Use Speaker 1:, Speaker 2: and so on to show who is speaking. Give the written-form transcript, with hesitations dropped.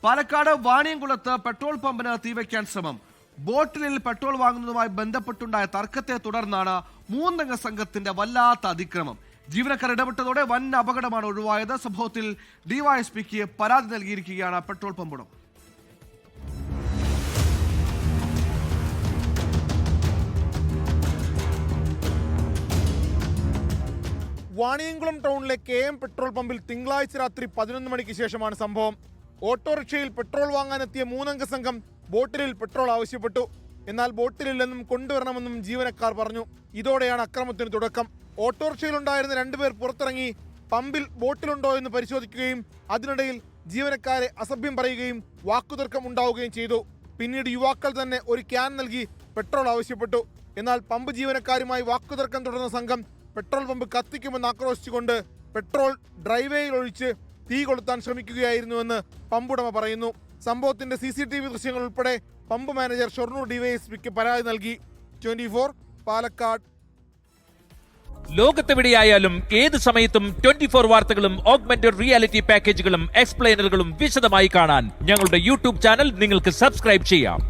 Speaker 1: Palakkad വാണിയംകുളത്ത് petrol പമ്പിന് തീവയ്ക്കാൻ ശ്രമം. ബോട്ടിലിൽ petrol വാങ്ങുന്നതുമായി ബന്ധപ്പെട്ടുണ്ടായ തർക്കത്തെ തുടർന്നാണ് മൂന്നംഗ സംഘത്തിന്റെ വല്ലാത്ത അതിക്രമം. ജീവനക്കാർ ഇടപെട്ടതോടെ വൻ അപകടമാണ് ഒഴിവായത്. സംഭവത്തിൽ ഡിവൈഎസ്പിക്ക് പരാതി നൽകിയിരിക്കുകയാണ് പെട്രോൾ പമ്പ് ഉടമ.
Speaker 2: വാണിയംകുളം ടൗണിലെ KM പെട്രോൾ പമ്പിൽ തിങ്കളാഴ്ച രാത്രി 11 മണിക്ക് ശേഷമാണ് സംഭവം. ഓട്ടോറിക്ഷയിൽ പെട്രോൾ വാങ്ങാനെത്തിയ മൂന്നംഗ സംഘം ബോട്ടിലിൽ പെട്രോൾ ആവശ്യപ്പെട്ടു. എന്നാൽ ബോട്ടിലിൽ നിന്നും കൊണ്ടുവരണമെന്നും ജീവനക്കാർ പറഞ്ഞു. ഇതോടെയാണ് അക്രമത്തിന് തുടക്കം. ഓട്ടോറിക്ഷയിലുണ്ടായിരുന്ന 2 പേർ പുറത്തിറങ്ങി പമ്പിൽ ബോട്ടിലുണ്ടോ എന്ന് പരിശോധിക്കുകയും അതിനിടയിൽ ജീവനക്കാരെ അസഭ്യം പറയുകയും വാക്കുതർക്കം ഉണ്ടാവുകയും ചെയ്തു. പിന്നീട് യുവാക്കൾ തന്നെ ഒരു ക്യാൻ നൽകി പെട്രോൾ ആവശ്യപ്പെട്ടു. എന്നാൽ പമ്പ് ജീവനക്കാരുമായി വാക്കുതർക്കം തുടർന്ന സംഘം പെട്രോൾ പമ്പ് കത്തിക്കുമെന്ന് ആക്രോശിച്ചുകൊണ്ട് പെട്രോൾ ഡ്രൈവേയിൽ ഒഴിച്ച് തീ കൊളുത്താൻ ശ്രമിക്കുകയായിരുന്നുവെന്ന് പമ്പുടമ പറയുന്നു. സംഭവത്തിന്റെ CCTV ദൃശ്യങ്ങൾ ഉൾപ്പെടെ പമ്പ് മാനേജർ ഷൊർണൂർ ഡിവൈഎസ്പിക്ക് പരാതി നൽകി. 24 പാലക്കാട്.
Speaker 3: ലോകത്തെവിടെയായാലും ഏത് സമയത്തും 24 വാർത്തകളും ഓഗ്മെന്റഡ് റിയാലിറ്റി പാക്കേജുകളും എക്സ്പ്ലെയിനറുകളും വിശദമായി കാണാൻ ഞങ്ങളുടെ YouTube ചാനൽ നിങ്ങൾക്ക് സബ്സ്ക്രൈബ് ചെയ്യാം.